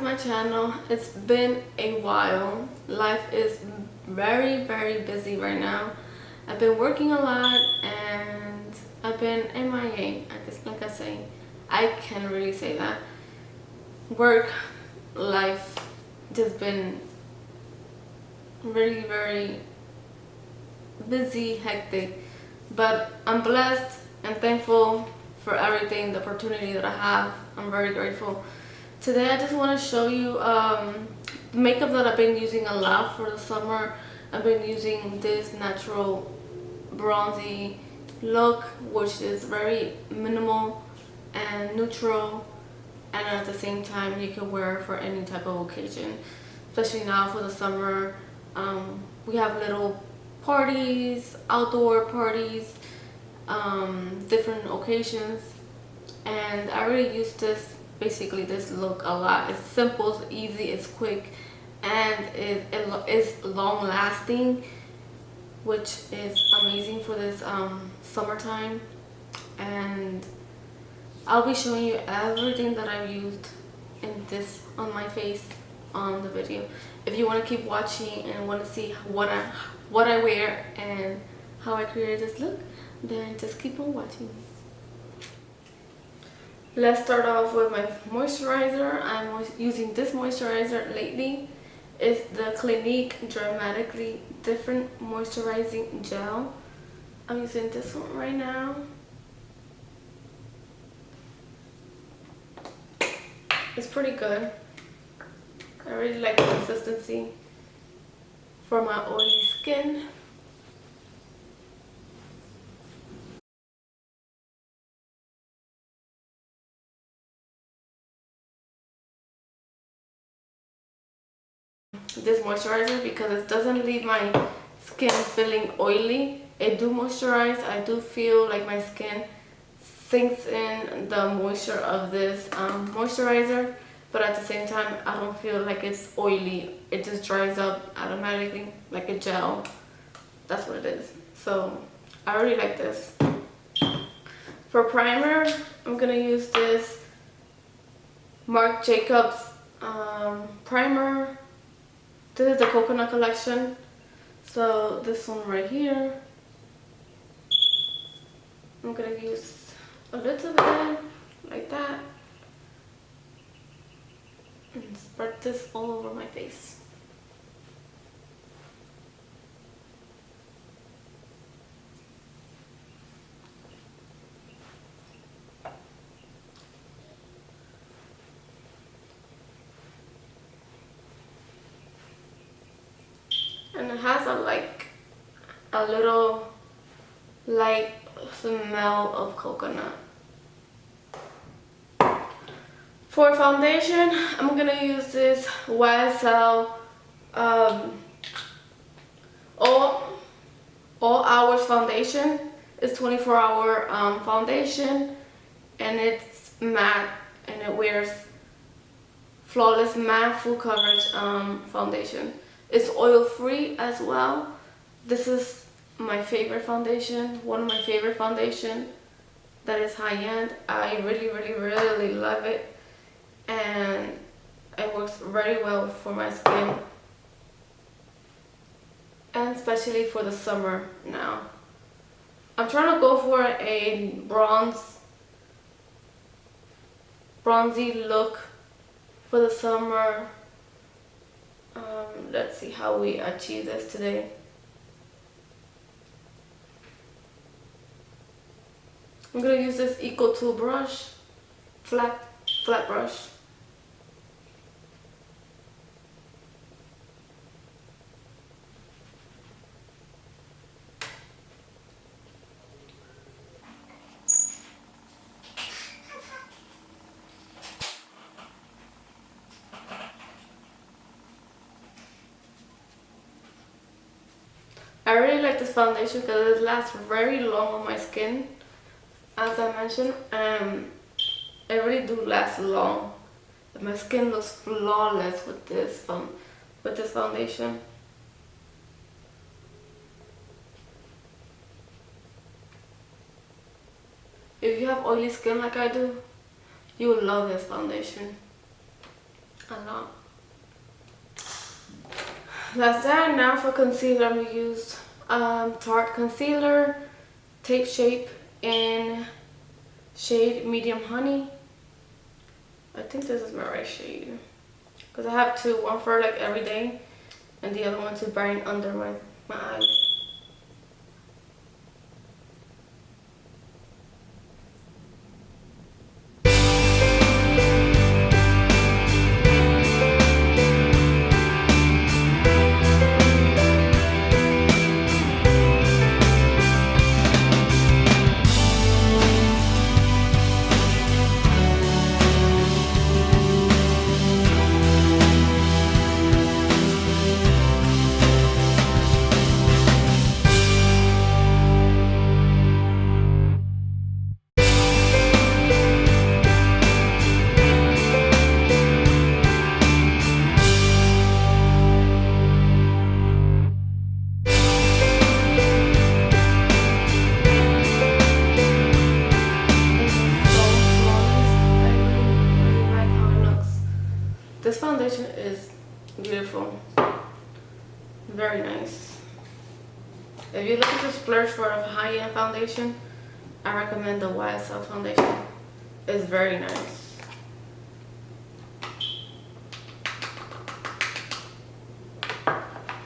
my channel. It's been a while. Life is very busy right now. I've been working a lot and I've been MIA. I guess, like I say, I can't really say that. Work, life, just been very busy, hectic. But I'm blessed and thankful for everything, the opportunity that I have. I'm very grateful. Today I just want to show you the makeup that I've been using a lot for the summer. I've been using this natural bronzy look, which is very minimal and neutral, and at the same time you can wear for any type of occasion, especially now for the summer. We have little parties, outdoor parties, different occasions, and I really use this look a lot. It's simple, it's easy, it's quick, and it is long lasting, which is amazing for this summertime. And I'll be showing you everything that I've used in this on my face on the video. If you want to keep watching and want to see what I wear and how I created this look, then just keep on watching. Let's start off with my moisturizer. I'm using this moisturizer lately. It's the Clinique Dramatically Different Moisturizing Gel. I'm using this one right now. It's pretty good. I really like the consistency for my oily skin. This moisturizer, because it doesn't leave my skin feeling oily. It do moisturize. I do feel like my skin sinks in the moisture of this moisturizer, but at the same time I don't feel like it's oily. It just dries up automatically like a gel. That's what it is. So I really like this. For primer, I'm gonna use this Marc Jacobs primer. This is the Coconut Collection. So this one right here, I'm gonna use a little bit like that and spread this all over my face. And it has a little light smell of coconut. For foundation, I'm gonna use this YSL all hours foundation. It's 24-hour foundation, and it's matte, and it wears flawless matte full coverage foundation. It's oil free as well. This is my favorite foundation, one of my favorite foundation that is high end. I really love it, and it works very well for my skin, and especially for the summer now. I'm trying to go for a bronzy look for the summer. Let's see how we achieve this today. I'm gonna use this Eco Tool brush, flat brush. I really like this foundation because it lasts very long on my skin. As I mentioned, it really do last long. My skin looks flawless with this foundation. If you have oily skin like I do, you will love this foundation. a lot. That's that. Now for concealer, I'm going to use Tarte Concealer, Tape Shape in shade Medium Honey. I think this is my right shade. Because I have two, one for like every day and the other one to brighten under my eyes. This foundation is beautiful, very nice. If you're looking to splurge for a high-end foundation, I recommend the YSL foundation. It's very nice.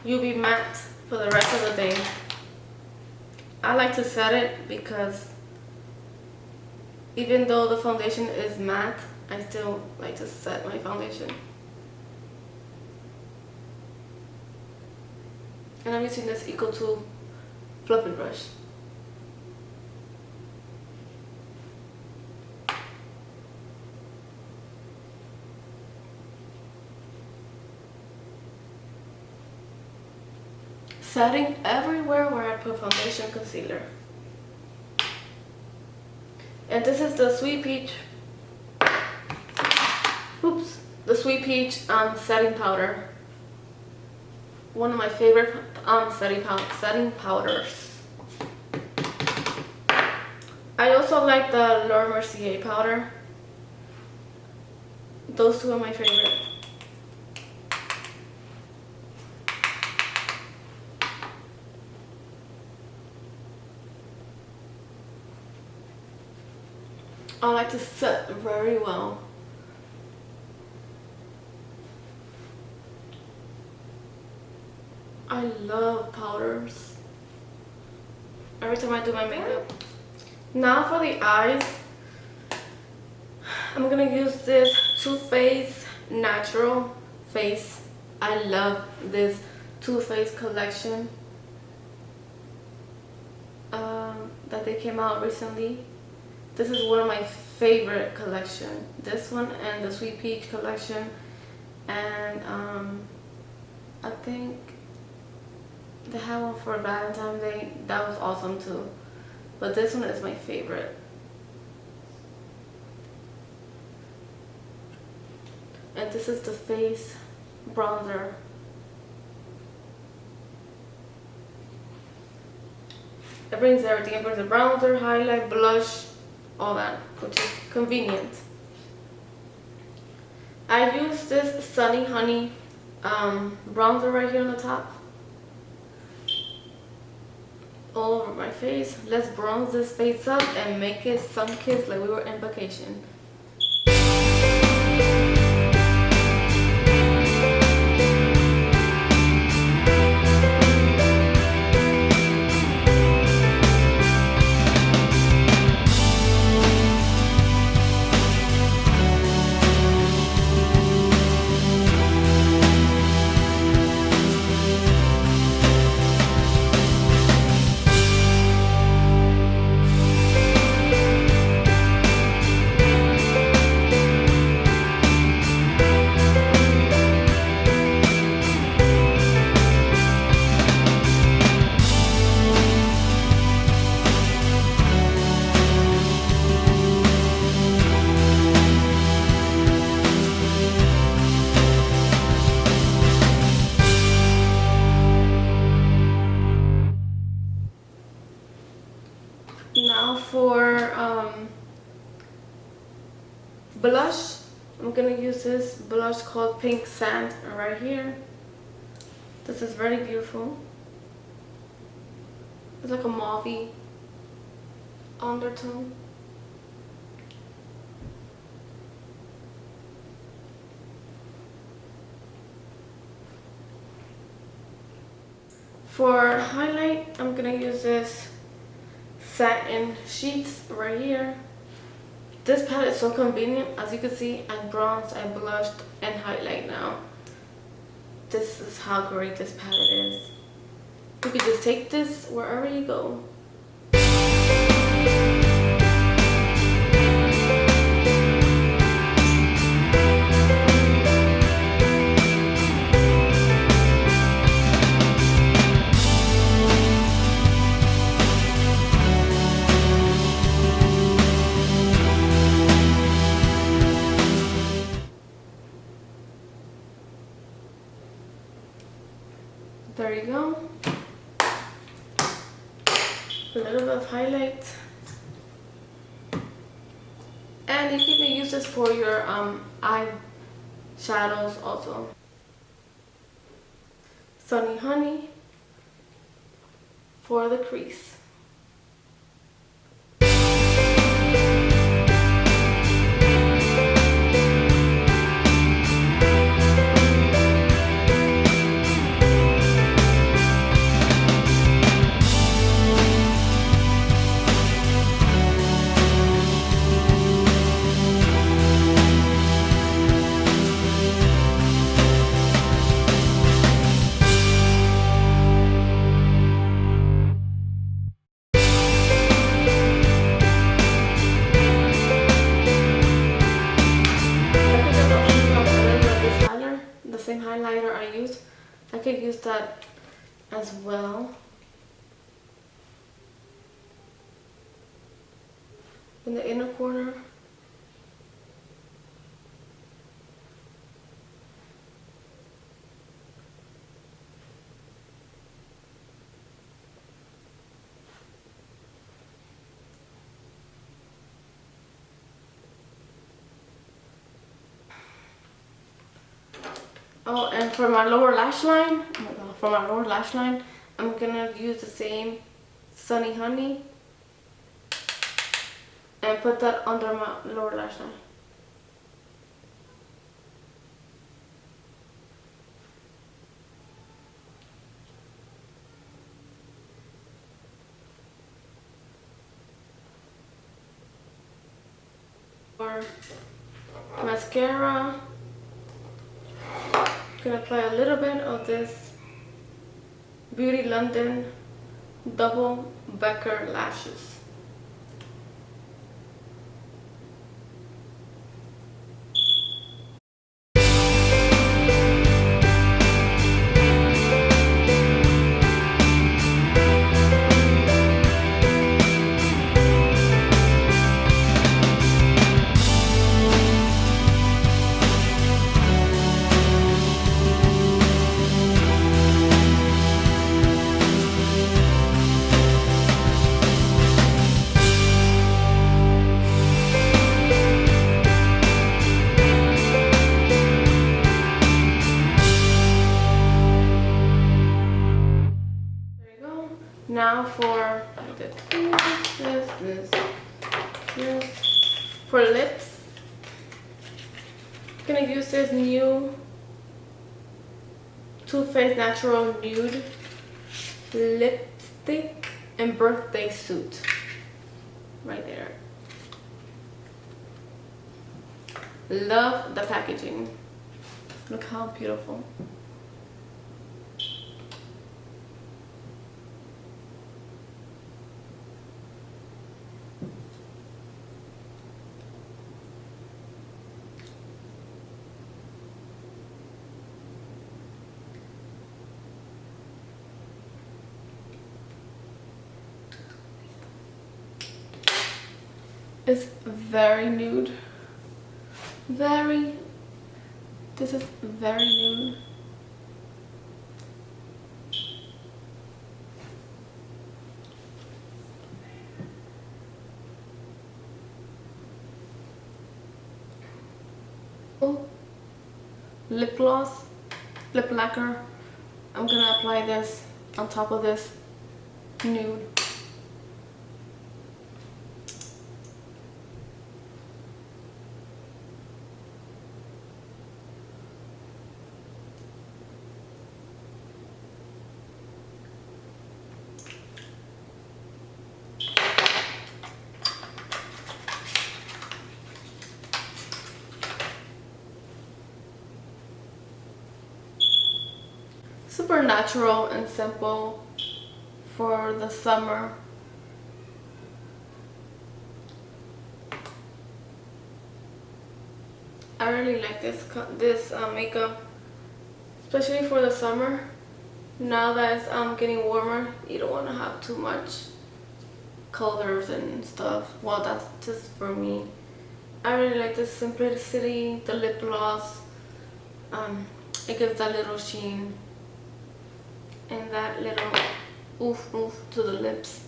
UV matte for the rest of the day. I like to set it because even though the foundation is matte, I still like to set my foundation. And I'm using this Eco 2 fluffy brush. Setting everywhere where I put foundation, concealer. And this is the Sweet Peach, the Sweet Peach setting powder. One of my favorite setting powders. I also like the Laura Mercier powder. Those two are my favorite. I like to set very well. I love powders. Every time I do my makeup. Now for the eyes, I'm gonna use this Too Faced Natural Face. I love this Too Faced collection that they came out recently. This is one of my favorite collection. This one and the Sweet Peach collection, and I think they had one for Valentine's Day. That was awesome too. But this one is my favorite. And this is the face bronzer. It brings everything. It brings a bronzer, highlight, blush, all that, which is convenient. I use this Sunny Honey bronzer right here on the top. All over my face. Let's bronze this face up and make it sun-kissed like we were in vacation. Now for blush, I'm gonna use this blush called Pink Sand right here. This is very beautiful. It's like a mauvey undertone. For highlight, I'm gonna use this Satin Sheets right here. This palette is so convenient. As you can see, I bronzed, I blushed, and highlight now. This is how great this palette is. You could just take this wherever you go. There you go. A little bit of highlight. And you can even use this for your eye shadows also. Sunny Honey for the crease. Same highlighter I used, I could use that as well. In the inner corner. Oh, and for my lower lash line, I'm gonna use the same Sunny Honey and put that under my lower lash line. For mascara, I'm gonna apply a little bit of this Beauty London Double Becker Lashes. Now for this. For lips, I'm gonna use this new Too Faced Natural Nude lipstick and birthday suit. Right there. Love the packaging. Look how beautiful. It's very nude. This is very nude. lip gloss, lip lacquer. I'm gonna apply this on top of this nude. Super natural and simple for the summer. I really like this makeup, especially for the summer. Now that it's getting warmer, you don't want to have too much colors and stuff. Well, that's just for me. I really like the simplicity, the lip gloss. It gives that little sheen and that little oof to the lips,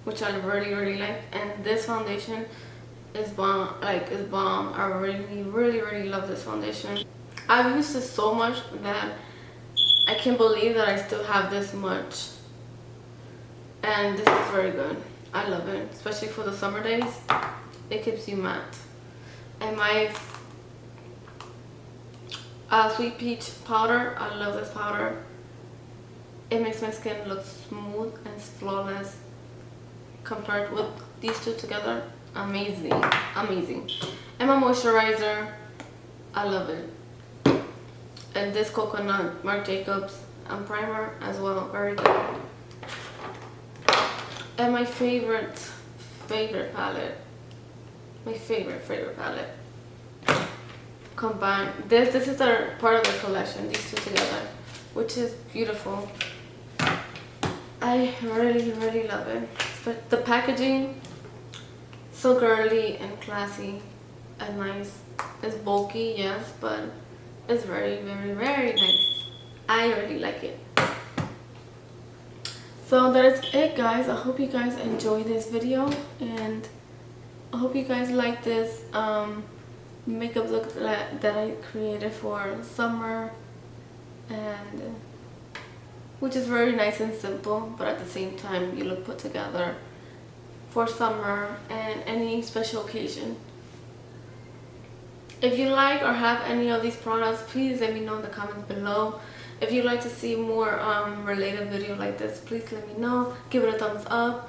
which I really like. And this foundation is bomb, is bomb. I really love this foundation. I've used this so much that I can't believe that I still have this much, and this is very good. I love it, especially for the summer days. It keeps you matte. And my Sweet Peach powder, I love this powder. It makes my skin look smooth and flawless compared with these two together. Amazing. And my moisturizer, I love it. And this coconut Marc Jacobs primer as well, very good. And my favorite palette, combined. This is part of the collection, these two together, which is beautiful. I really love it. But the packaging, so girly and classy and nice. It's bulky, yes, but it's very nice. I really like it. So that is it, guys. I hope you guys enjoyed this video, and I hope you guys like this makeup look that I created for summer, and which is very nice and simple, but at the same time you look put together for summer and any special occasion. If you like or have any of these products, please let me know in the comments below. If you'd like to see more related video like this, please let me know. Give it a thumbs up.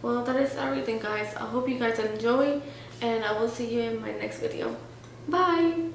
Well, that is everything, guys. I hope you guys enjoy, and I will see you in my next video. Bye.